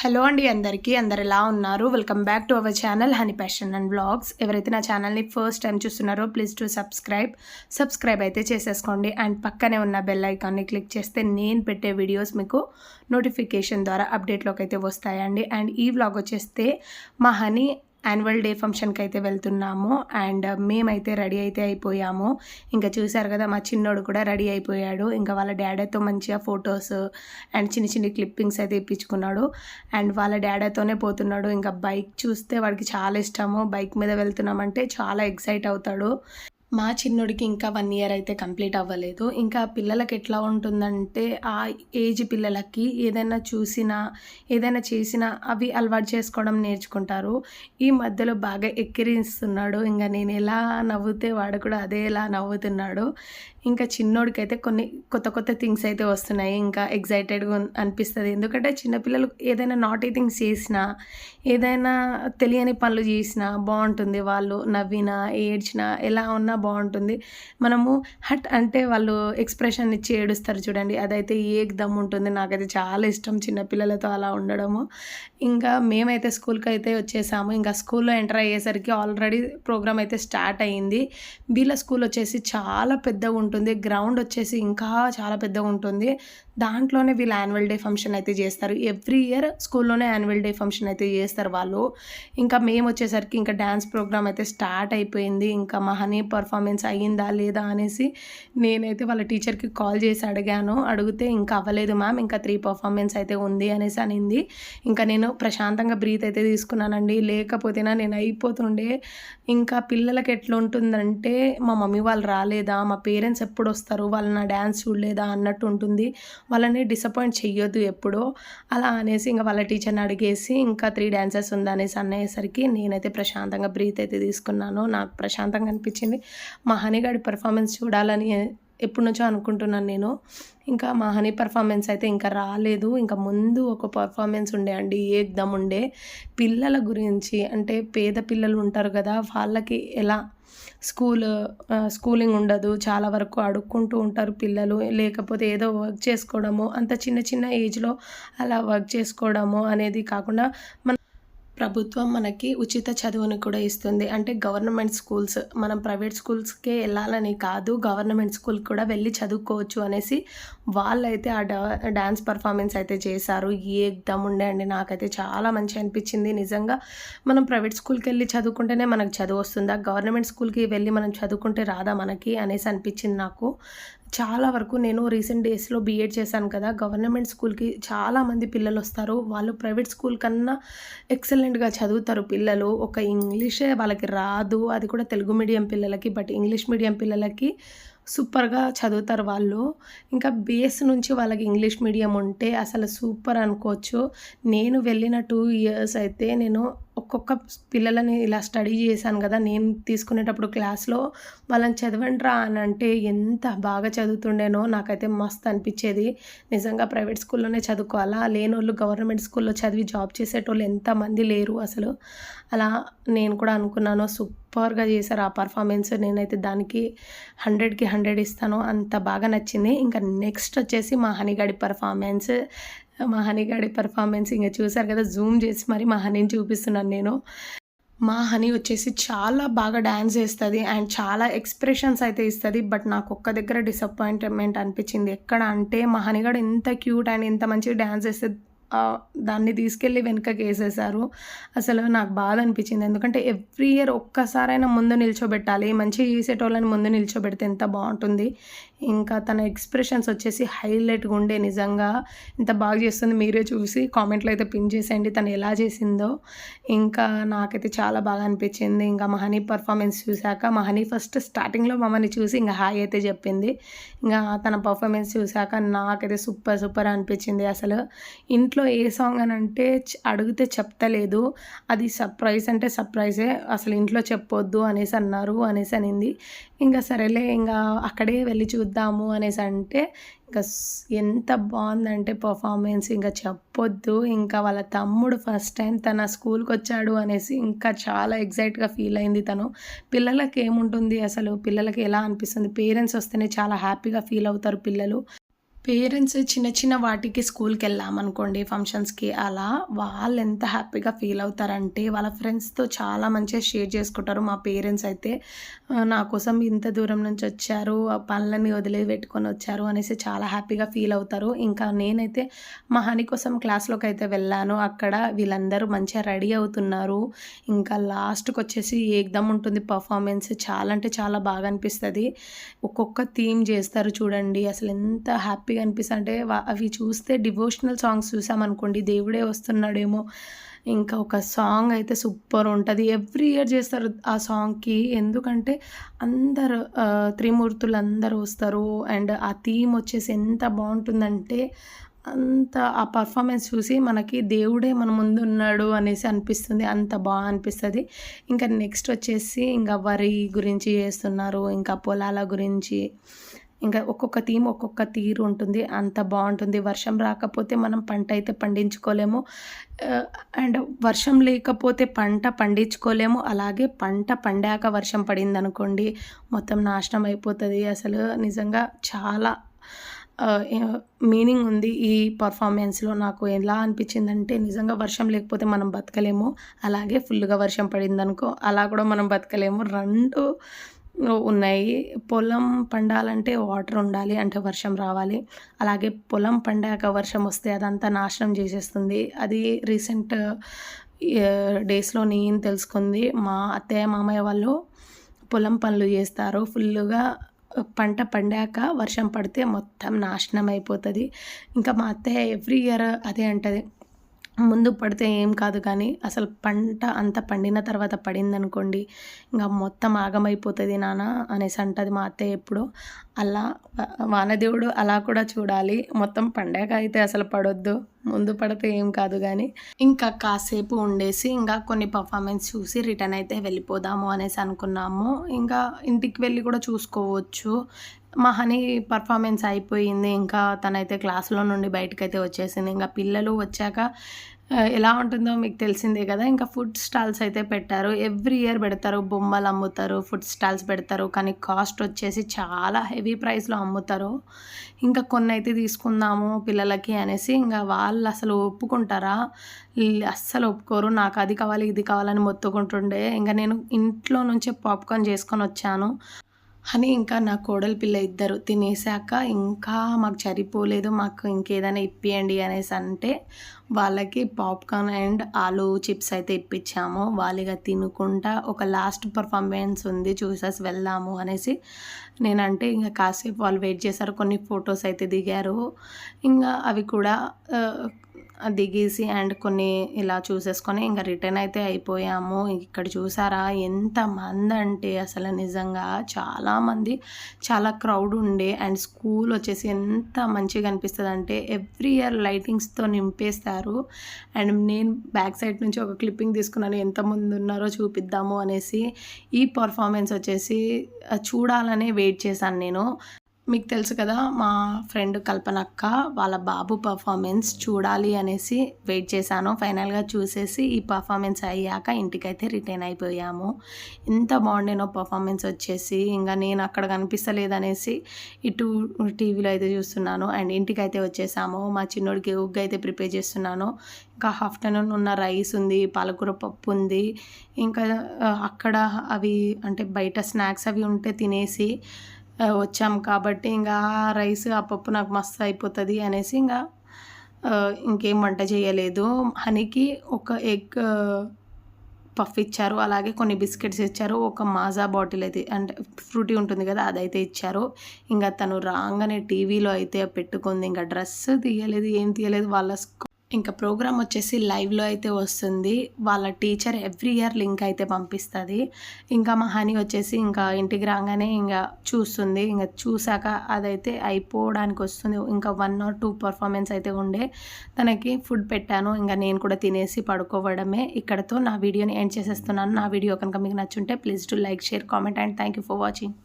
Hello అండి అందరికీ అందరు ఎలా ఉన్నారు? Welcome back to our channel honey passion and blogs. ఎవరైతే నా ఛానల్ని ఫస్ట్ టైం చూస్తున్నారో ప్లీజ్ టు సబ్స్క్రైబ్ అయితే చేసేసుకోండి. అండ్ పక్కనే ఉన్న బెల్ ఐకాన్ని క్లిక్ చేస్తే నేను పెట్టే వీడియోస్ మీకు నోటిఫికేషన్ ద్వారా అప్డేట్లోకి అయితే వస్తాయండి. అండ్ ఈ వ్లాగ్ వచ్చేస్తే మా హనీ యాన్యువల్ డే ఫంక్షన్కి అయితే వెళ్తున్నాము. అండ్ మేమైతే రెడీ అయితే అయిపోయాము. ఇంకా చూసారు కదా, మా చిన్నోడు కూడా రెడీ అయిపోయాడు. ఇంకా వాళ్ళ డాడీతో మంచిగా ఫొటోస్ అండ్ చిన్న చిన్న క్లిప్పింగ్స్ అయితే ఇప్పించుకున్నాడు. అండ్ వాళ్ళ డాడీతోనే పోతున్నాడు. ఇంకా బైక్ చూస్తే వాడికి చాలా ఇష్టము. బైక్ మీద వెళ్తున్నామంటే చాలా ఎక్సైట్ అవుతాడు. మా చిన్నోడికి ఇంకా 1 ఇయర్ అయితే కంప్లీట్ అవ్వలేదు. ఇంకా పిల్లలకి ఎట్లా ఉంటుందంటే, ఆ ఏజ్ పిల్లలకి ఏదైనా చూసినా ఏదైనా చేసినా అవి అలవాటు చేసుకోవడం నేర్చుకుంటారు. ఈ మధ్యలో బాగా ఎక్కిరిస్తున్నాడు. ఇంకా నేను ఎలా నవ్వుతే వాడు కూడా అదే ఎలా నవ్వుతున్నాడు. ఇంకా చిన్నోడికైతే కొన్ని కొత్త కొత్త థింగ్స్ అయితే వస్తున్నాయి. ఇంకా ఎగ్జైటెడ్గా అనిపిస్తుంది. ఎందుకంటే చిన్నపిల్లలు ఏదైనా నాటీ థింగ్స్ చేసినా ఏదైనా తెలియని పనులు చేసినా బాగుంటుంది. వాళ్ళు నవ్వినా ఏడ్చినా ఎలా ఉన్నా బాగుంటుంది. మనము హట్ అంటే వాళ్ళు ఎక్స్ప్రెషన్ ఇచ్చి ఏడుస్తారు చూడండి, అదైతే ఏకదమ్ ఉంటుంది. నాకైతే చాలా ఇష్టం చిన్నపిల్లలతో అలా ఉండడము. ఇంకా మేమైతే స్కూల్కి అయితే వచ్చేసాము. ఇంకా స్కూల్లో ఎంటర్ అయ్యేసరికి ఆల్రెడీ ప్రోగ్రామ్ అయితే స్టార్ట్ అయ్యింది. వీళ్ళ స్కూల్ వచ్చేసి చాలా పెద్దగా ఉంటుంది. గ్రౌండ్ వచ్చేసి ఇంకా చాలా పెద్దగా ఉంటుంది. దాంట్లోనే వీళ్ళు యాన్యువల్ డే ఫంక్షన్ అయితే చేస్తారు. ఎవ్రీ ఇయర్ స్కూల్లోనే యాన్యువల్ డే ఫంక్షన్ అయితే చేస్తారు వాళ్ళు. ఇంకా మేము వచ్చేసరికి ఇంకా డ్యాన్స్ ప్రోగ్రామ్ అయితే స్టార్ట్ అయిపోయింది. ఇంకా మా హనీ పర్ఫార్మెన్స్ అయ్యిందా లేదా అనేసి నేనైతే వాళ్ళ టీచర్కి కాల్ చేసి అడిగితే ఇంకా అవ్వలేదు మ్యామ్, ఇంకా 3 పర్ఫార్మెన్స్ అయితే ఉంది అనేసి అనింది. ఇంకా నేను ప్రశాంతంగా బ్రీత్ అయితే తీసుకున్నానండి. లేకపోతేనా నేను అయిపోతుండే. ఇంకా పిల్లలకి ఎట్లా ఉంటుందంటే, మా మమ్మీ వాళ్ళు రాలేదా, మా పేరెంట్స్ ఎప్పుడు వస్తారు, వాళ్ళు నా డ్యాన్స్ చూడలేదా అన్నట్టు ఉంటుంది. వాళ్ళని డిసప్పాయింట్ చెయ్యొద్దు ఎప్పుడో అలా అనేసి ఇంకా వాళ్ళ టీచర్ని అడిగేసి ఇంకా 3 డాన్సెస్ ఉందనేసి అనేసరికి నేనైతే ప్రశాంతంగా బ్రీత్ అయితే తీసుకున్నాను. నాకు ప్రశాంతంగా అనిపించింది. మా హనీగాడి పర్ఫార్మెన్స్ చూడాలని ఎప్పటి నుంచో అనుకుంటున్నాను నేను. ఇంకా మా హనీ పర్ఫార్మెన్స్ అయితే ఇంకా రాలేదు. ఇంకా ముందు ఒక పర్ఫార్మెన్స్ ఉండే అండి, ఏకదమ్ ఉండే. పిల్లల గురించి అంటే పేద పిల్లలు ఉంటారు కదా, వాళ్ళకి ఎలా స్కూలింగ్ ఉండదు. చాలా వరకు అడుక్కుంటూ ఉంటారు పిల్లలు. లేకపోతే ఏదో వర్క్ చేసుకోవడము, అంత చిన్న చిన్న ఏజ్లో అలా వర్క్ చేసుకోవడము అనేది కాకుండా ప్రభుత్వం మనకి ఉచిత చదువుని కూడా ఇస్తుంది. అంటే గవర్నమెంట్ స్కూల్స్, మనం ప్రైవేట్ స్కూల్స్కే వెళ్ళాలని కాదు, గవర్నమెంట్ స్కూల్కి కూడా వెళ్ళి చదువుకోవచ్చు అనేసి వాళ్ళైతే ఆ డాన్స్ పర్ఫార్మెన్స్ అయితే చేశారు. ఏకదమ్ ఉండే అండి. నాకైతే చాలా మంచి అనిపించింది. నిజంగా మనం ప్రైవేట్ స్కూల్కి వెళ్ళి చదువుకుంటేనే మనకు చదువు వస్తుందా, గవర్నమెంట్ స్కూల్కి వెళ్ళి మనం చదువుకుంటే రాదా మనకి అనేసి అనిపించింది నాకు. చాలా వరకు నేను రీసెంట్ డేస్లో బీఎడ్ చేశాను కదా, గవర్నమెంట్ స్కూల్కి చాలామంది పిల్లలు వస్తారు. వాళ్ళు ప్రైవేట్ స్కూల్ కన్నా ఎక్సలెంట్గా చదువుతారు పిల్లలు. ఒక ఇంగ్లీషే వాళ్ళకి రాదు, అది కూడా తెలుగు మీడియం పిల్లలకి. బట్ ఇంగ్లీష్ మీడియం పిల్లలకి సూపర్గా చదువుతారు వాళ్ళు. ఇంకా బేస్ నుంచి వాళ్ళకి ఇంగ్లీష్ మీడియం ఉంటే అసలు సూపర్ అనుకోవచ్చు. నేను వెళ్ళిన 2 ఇయర్స్ అయితే నేను ఒక్కొక్క పిల్లలని ఇలా స్టడీ చేశాను కదా, నేను తీసుకునేటప్పుడు క్లాస్లో వాళ్ళని చదవండిరా అని అంటే ఎంత బాగా చదువుతుండేనో నాకైతే మస్తు అనిపించేది. నిజంగా ప్రైవేట్ స్కూల్లోనే చదువుకోవాలా, లేనోళ్ళు గవర్నమెంట్ స్కూల్లో చదివి జాబ్ చేసేటోళ్ళు ఎంతమంది లేరు అసలు. అలా నేను కూడా అనుకున్నాను. సూపర్గా చేశారు ఆ పర్ఫార్మెన్స్. నేనైతే దానికి 100కి 100 ఇస్తాను. అంత బాగా నచ్చింది. ఇంకా నెక్స్ట్ వచ్చేసి మా హనీగాడి పర్ఫార్మెన్స్ ఇంకా చూసారు కదా, జూమ్ చేసి మరి మా హనీని చూపిస్తున్నాను నేను. మా హనీ వచ్చేసి చాలా బాగా డ్యాన్స్ చేస్తుంది అండ్ చాలా ఎక్స్ప్రెషన్స్ అయితే ఇస్తుంది. బట్ నాకు ఒక్క దగ్గర డిసప్పాయింట్మెంట్ అనిపించింది. ఎక్కడ అంటే, మా హనీగాడు ఎంత క్యూట్ అండ్ ఎంత మంచిగా డ్యాన్స్ చేస్తే దాన్ని తీసుకెళ్ళి వెనకకి వేసేసారు. అసలు నాకు బాధ అనిపించింది. ఎందుకంటే ఎవ్రీ ఇయర్ ఒక్కసారైనా ముందు నిల్చోబెట్టాలి. మంచిగా చేసేటోళ్ళని ముందు నిల్చోబెడితే ఎంత బాగుంటుంది. ఇంకా తన ఎక్స్ప్రెషన్స్ వచ్చేసి హైలైట్గా ఉండే. నిజంగా ఎంత బాగా చేస్తుంది, మీరే చూసి కామెంట్లో అయితే పిన్ చేసేయండి తను ఎలా చేసిందో. ఇంకా నాకైతే చాలా బాగా అనిపించింది. ఇంకా మా హనీ పర్ఫార్మెన్స్ చూశాక, మా హనీ ఫస్ట్ స్టార్టింగ్లో మమ్మల్ని చూసి ఇంకా హాయ్ అయితే చెప్పింది. ఇంకా తన పర్ఫార్మెన్స్ చూశాక నాకైతే సూపర్ అనిపించింది. అసలు ఇంట్లో ఏ సాంగ్ అని అంటే అడిగితే చెప్తలేదు, అది సర్ప్రైజ్ అంటే సర్ప్రైజే, అసలు ఇంట్లో చెప్పొద్దు అనేసి అనింది. ఇంకా సరేలే ఇంకా అక్కడే వెళ్ళి చూద్దాము అనేసి అంటే, ఇంకా ఎంత బాగుందంటే పర్ఫార్మెన్స్ ఇంకా చెప్పొద్దు. ఇంకా వాళ్ళ తమ్ముడు ఫస్ట్ టైం తన స్కూల్కి వచ్చాడు అనేసి ఇంకా చాలా ఎగ్జైట్గా ఫీల్ అయింది తను. పిల్లలకి ఏముంటుంది అసలు, పిల్లలకి ఎలా అనిపిస్తుంది, పేరెంట్స్ వస్తేనే చాలా హ్యాపీగా ఫీల్ అవుతారు పిల్లలు. పేరెంట్స్ చిన్న చిన్న వాటికి స్కూల్‌కెళ్ళామనుకోండి ఫంక్షన్స్‌కి అలా, వాళ్ళెంత హ్యాపీగా ఫీల్ అవుతారంటే, వాళ్ళ ఫ్రెండ్స్‌తో చాలా మంచిగా షేర్ చేసుకుంటారు. మా పేరెంట్స్ అయితే నా కోసం ఇంత దూరం నుంచి వచ్చారు, ఆ పనులన్నీ వదిలిపెట్టుకొని వచ్చారు అనేసి చాలా హ్యాపీగా ఫీల్ అవుతారు. ఇంకా నేనైతే మా హనీ కోసం క్లాస్‌లోకైతే వెళ్ళాను. అక్కడ వీళ్ళందరూ మంచిగా రెడీ అవుతున్నారు. ఇంకా లాస్ట్‌కొచ్చేసి ఏకదమ్ ఉంటుంది పర్ఫార్మెన్స్. చాలా అంటే చాలా బాగా అనిపిస్తది. ఒక్కొక్క థీమ్ జేస్తారు చూడండి. అసలెంత హ్యాపీగా అనిపిస్తదంటే అవి చూస్తే డివోషనల్ సాంగ్స్ చూసామనుకోండి దేవుడే వస్తున్నాడేమో, ఇంకా ఒక సాంగ్ అయితే సూపరుంటది. ఎవ్రీ ఇయర్ జేస్తారు ఆ సాంగ్‌కి. ఎందుకంటే అందరూ త్రిమూర్తులందరూ వస్తారు. అండ్ ఆ థీమ్ వచ్చేసి ఎంత బావుంటుందంటే అంత ఆ పర్ఫార్మెన్స్ చూసి మనకి దేవుడే మన ముందున్నాడు అనేసి అనిపిస్తుంది. అంత అనిపిస్తది. ఇంకా నెక్స్ట్ వచ్చేసి ఇంకా వరి గురించి చేస్తున్నారు. ఇంకా పొలాల గురించి. ఇంకా ఒక్కొక్క థీమ్ ఒక్కొక్క తీరు ఉంటుంది. అంత బావుంటుంది. వర్షం రాకపోతే మనం పంట అయితే పండించుకోలేము. అండ్ వర్షం లేకపోతే పంట పండించుకోలేము. అలాగే పంట పండాక వర్షం పడిందనుకోండి మొత్తం నాశనం అయిపోతది. అసలు నిజంగా చాలా మీనింగ్ ఉంది ఈ పర్ఫార్మెన్స్‌లో. నాకు ఎలా అనిపించిందంటే నిజంగా వర్షం లేకపోతే మనం బతకలేము. అలాగే ఫుల్‌గా వర్షం పడిందనుకో అలా కూడా మనం బతకలేము. 2 ఉన్నాయి. పొలం పండాలంటే వాటర్ ఉండాలి. అంటే వర్షం రావాలి. అలాగే పొలం పండాక వర్షం వస్తే అదంతా నాశనం చేసేస్తుంది. అది రీసెంట్ డేస్‌లో నేను తెలుసుకుంది. మా అత్తయ్య, మామయ్య వాళ్ళు పొలం పనులు చేస్తారు. ఫుల్లుగా పంట పండాక వర్షం పడితే మొత్తం నాశనం అయిపోతది. ఇంకా మా అత్తయ్య ఎవ్రీ ఇయర్ అదే అంటది. ముందు పడితే ఏం కాదు కానీ, అసలు పంట అంతా పండిన తర్వాత పడిందనుకోండి, ఇంగ మొత్తం ఆగమైపోతది నాన్న అనేసి అంటది మా అత్తయ్య ఎప్పుడూ. అలా వానదేవుడు అలా కూడా చూడాలి. మొత్తం పండాక అయితే అసలు పడొద్దు. ముందు పడితే ఏం కాదు గానీ, ఇంకా కాసేపు ఉండేసి, ఇంకా కొన్ని పర్ఫార్మెన్స్ చూసి రిటర్న్ అయితే వెళ్ళిపోదాము అనేసి అనుకున్నాము. ఇంకా ఇంటికి వెళ్ళి కూడా చూసుకోవచ్చు. మా హనీ పర్ఫార్మెన్స్ అయిపోయింది. ఇంకా తనైతే క్లాస్‌లో నుండి బయటకైతే వచ్చేసింది. ఇంక పిల్లలు వచ్చాక ఎలా ఉంటుందో మీకు తెలిసిందే కదా! ఇంకా ఫుడ్ స్టాల్స్ అయితే పెట్టారు. ఎవ్రీ ఇయర్ పెడతారు. బొమ్మలు అమ్ముతారు. ఫుడ్ స్టాల్స్ పెడతారు. కానీ కాస్ట్ వచ్చేసి చాలా హెవీ ప్రైస్‌లో అమ్ముతారు. ఇంకా కొన్నైతే తీసుకుందాము పిల్లలకి అనేసి ఇంగ వాళ్ళు అసలు ఒప్పుకుంటారా? అస్సలు ఒప్పుకోరు. నాకు అది కావాలి, ఇది కావాలని మొత్తుకుంటుండే. ఇంక నేను ఇంట్లో నుంచే పాప్‌కార్న్ చేసుకొనొచ్చాను. అని ఇంకా నా కోడలి పిల్ల ఇద్దరు తినేసాక ఇంకా మాకు సరిపోలేదు, మాకు ఇంకేదైనా ఇప్పియండి అనేసి అంటే వాళ్ళకి పాప్కార్న్ అండ్ ఆలూ చిప్స్ అయితే ఇప్పించాము. వాళ్ళిగా తినుకుంటా ఒక లాస్ట్ పర్ఫార్మెన్స్ ఉంది చూసేసి వెళ్దాము అనేసి నేనంటే ఇంకా కాసేపు వాళ్ళు వెయిట్ చేశారు. కొన్ని ఫొటోస్ అయితే దిగారు. ఇంకా అవి కూడా దిగేసి అండ్ కొన్ని ఇలా చూసేసుకొని ఇంక రిటర్న్ అయితే అయిపోయాము. ఇక్కడ చూసారా ఎంతమందంటే అసలు నిజంగా చాలామంది, చాలా క్రౌడ్ ఉండే. అండ్ స్కూల్ వచ్చేసి ఎంత మంచిగా అనిపిస్తదంటే ఎవ్రీ ఇయర్ లైటింగ్స్‌తో నింపేస్తారు. అండ్ నేను బ్యాక్ సైడ్ నుంచి ఒక క్లిప్పింగ్ తీసుకున్నాను. ఎంతమంది ఉన్నారో చూపిద్దాము అనేసి. ఈ పర్ఫార్మెన్స్ వచ్చేసి చూడాలనే వెయిట్ చేశాను నేను. మీకు తెలుసు కదా! మా ఫ్రెండ్ కల్పనక్క వాళ్ళ బాబు పర్ఫార్మెన్స్ చూడాలి అనేసి వెయిట్ చేశాను. ఫైనల్‌గా చూసేసి ఈ పర్ఫార్మెన్స్ అయ్యాక ఇంటికైతే రిటర్న్ అయిపోయాము. ఎంత బాగుండేనో పర్ఫార్మెన్స్ వచ్చేసి. ఇంక నేను అక్కడ కనిపిస్తలేదనేసి ఇటు టీవీలో అయితే చూస్తున్నాను. అండ్ ఇంటికైతే వచ్చేసాము. మా చిన్నోడికి ఉగ్గు అయితే ప్రిపేర్ చేస్తున్నాను. ఇంకా ఆఫ్టర్‌నూన్ ఉన్న రైస్ ఉంది, పాలకూర పప్పు ఉంది. ఇంకా అక్కడ అవి అంటే బయట స్నాక్స్ అవి ఉంటే తినేసి వచ్చాము కాబట్టి ఇంకా రైస్, ఆ పప్పు నాకు మస్తు అయిపోతది అనేసి ఇంకేం వంట చేయలేదు. హనీకి ఒక ఎగ్ పఫ్ ఇచ్చారు. అలాగే కొన్ని బిస్కెట్స్ ఇచ్చారు. ఒక మాజా బాటిల్ అయితే అంటే ఫ్రూటీ ఉంటుంది కదా! అదైతే ఇచ్చారు. ఇంక తను రాంగానే టీవీలో అయితే పెట్టుకుంది. ఇంక డ్రెస్ తీయలేదు, ఏం తీయలేదు. ఇంకా ప్రోగ్రామ్ వచ్చేసి లైవ్‌లో అయితే వస్తుంది. వాళ్ళ టీచర్ ఎవ్రీ ఇయర్ లింక్ అయితే పంపిస్తది. ఇంకా మా హనీ వచ్చేసి ఇంకా ఇంటికి రాగానే చూస్తుంది. చూసాక అదైతే అయిపోవడానికి వస్తుంది. ఇంకా 1 ఆర్ 2 పర్ఫార్మెన్స్ అయితే ఉండే. తనకి ఫుడ్ పెట్టాను. నేను కూడా తినేసి పడుకోవడమే. ఇక్కడితో నా వీడియోని ఎండ్ చేసేస్తున్నాను. నా వీడియో కనుక మీకు నచ్చుంటే please do like, share, comment and thank you for watching.